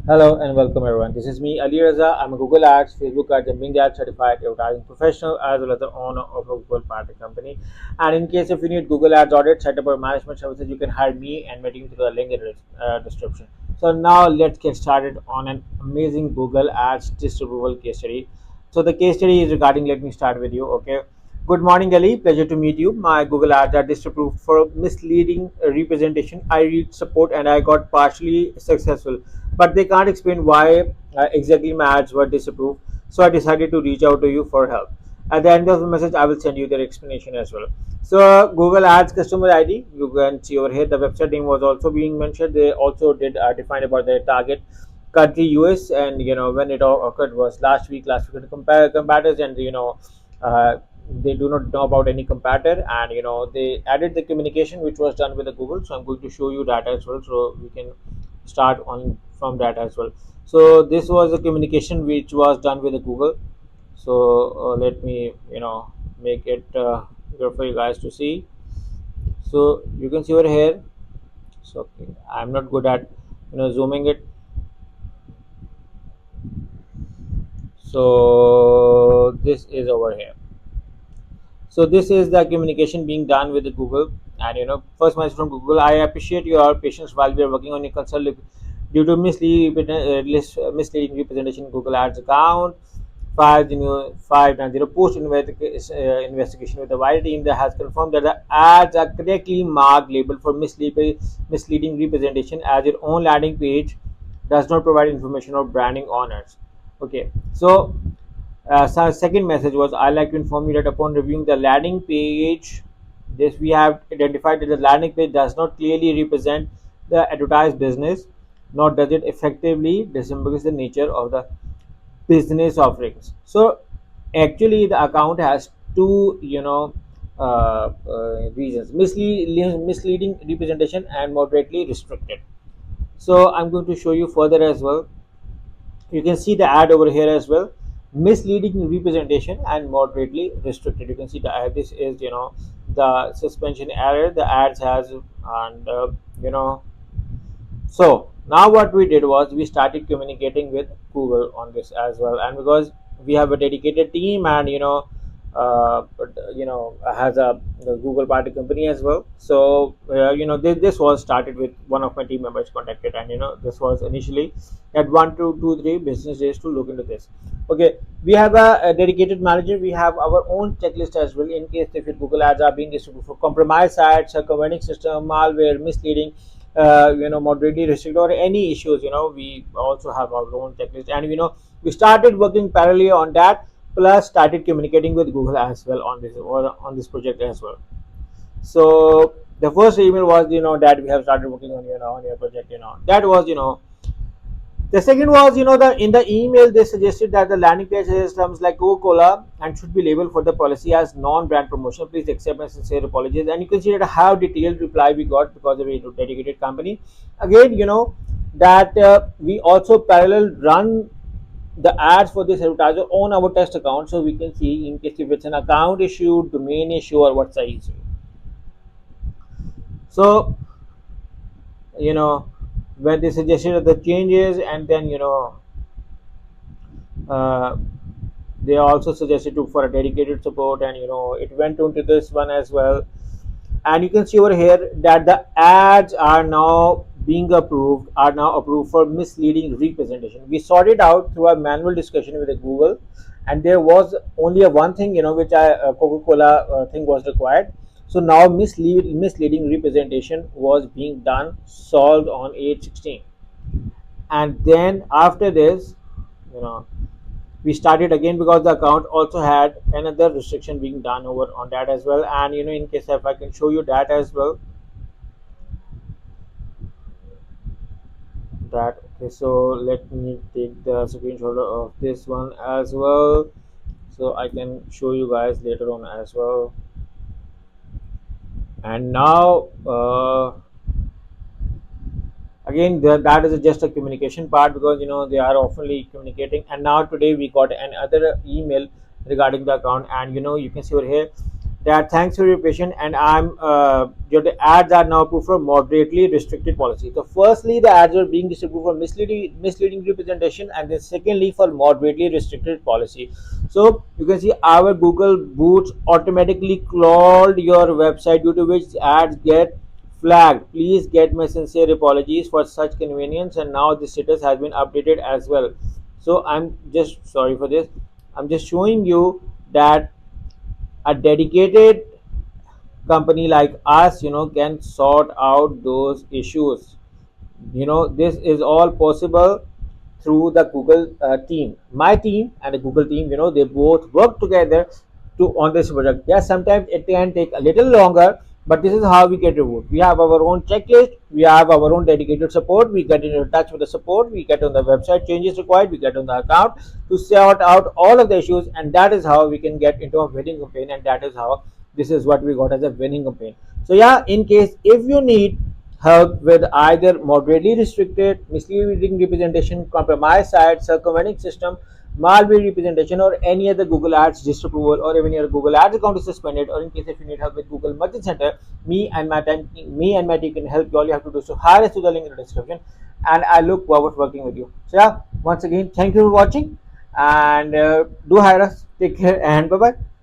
Hello and welcome everyone. This is me, Ali Raza. I'm a Google Ads, Facebook Ads, and Bing Ads certified advertising professional as well as the owner of a Google Partner company. And in case if you need Google Ads audit, setup or management services, you can hire me and my team through the link in the description. So now let's get started on an amazing Google Ads disapproval case study. So the case study is regarding. Let me start with you. Okay. Good morning, Ali. Pleasure to meet you. My Google Ads are disapproved for misleading representation. I reached support and I got partially successful, but they can't explain why exactly my ads were disapproved. So I decided to reach out to you for help. At the end of the message, I will send you their explanation as well. So Google Ads customer ID, you can see over here. The website name was also being mentioned. They also did define about their target country US, and when it all occurred was last week. Last week competitors, and uh, they do not know about any competitor, and they added the communication which was done with the Google. So I'm going to show you that as well, so we can start on from that as well. So this was a communication which was done with the Google. So let me make it good for you guys to see. So you can see over here. So okay, I'm not good at zooming it. So this is over here. So this is the communication being done with the Google. And first message from Google: I appreciate your patience while we are working on your concern due to misleading representation in Google Ads account. 590 post investigation with the wide team that has confirmed that the ads are correctly marked labeled for misleading representation, as your own landing page does not provide information or branding honors. Okay, so second message was: I like to inform you that upon reviewing the landing page, this we have identified that the landing page does not clearly represent the advertised business, nor does it effectively distinguish the nature of the business offerings. So actually, the account has two, reasons: misleading representation and moderately restricted. So I'm going to show you further as well. You can see the ad over here as well: misleading representation and moderately restricted. You can see the ad. This is the suspension error the ads has, and so now what we did was we started communicating with Google on this as well. And because we have a dedicated team, and has a Google party company as well. So this was started with one of my team members contacted, and this was initially at 1 to 3 business days to look into this. Okay, we have a dedicated manager. We have our own checklist as well in case if your Google ads are being distributed for compromised sites, a converting system, malware, misleading, moderately restricted, or any issues. We also have our own checklist, and we started working parallelly on that, plus started communicating with Google as well on this, or on this project as well. So the first email was that we have started working on on your project. That was the second was the in the email they suggested that the landing page has terms like Coca-Cola and should be labeled for the policy as non-brand promotion. Please accept my sincere apologies. And you can see that how detailed reply we got because of a dedicated company. Again, that we also parallel run the ads for this advertiser on our test account, so we can see in case if it's an account issue, domain issue, or what's the issue. So when they suggested the changes, and then uh, they also suggested to for a dedicated support, and it went into this one as well. And you can see over here that the ads are now being approved, for misleading representation. We sorted out through a manual discussion with the Google, and there was only a one thing which Coca-Cola thing was required. So now misleading representation was being done, solved on 8/16. And then after this, you know we started again because the account also had another restriction being done over on that as well. And in case if I can show you that as well, that okay, so let me take the screenshot of this one as well, so I can show you guys later on as well. And now again that is just a communication part, because they are oftenly communicating. And now today we got another email regarding the account, and you can see over here that thanks for your patience, and your ads are now approved for moderately restricted policy. So firstly, the ads are being disapproved for misleading representation, and then secondly for moderately restricted policy. So you can see our Google boots automatically crawled your website, due to which ads get flagged. Please get my sincere apologies for such convenience, and now the status has been updated as well. So I'm just sorry for this. I'm just showing you that a dedicated company like us, can sort out those issues. This is all possible through the Google team. My team and the Google team, they both work together to on this project. Yes, sometimes it can take a little longer, but this is how we get reward. We have our own checklist, we have our own dedicated support, we get in touch with the support, we get on the website changes required, we get on the account to sort out all of the issues, and that is how we can get into a winning campaign, and that is how this is what we got as a winning campaign. So yeah, in case if you need help with either moderately restricted, misleading representation, compromised site, circumventing system, malware representation, or any other Google Ads disapproval, or even your Google Ads account is suspended, or in case if you need help with Google Merchant Center, me and my team can help you. All you have to do is to hire us to the link in the description, and I look forward to working with you. So yeah, once again, thank you for watching, and do hire us. Take care and bye bye.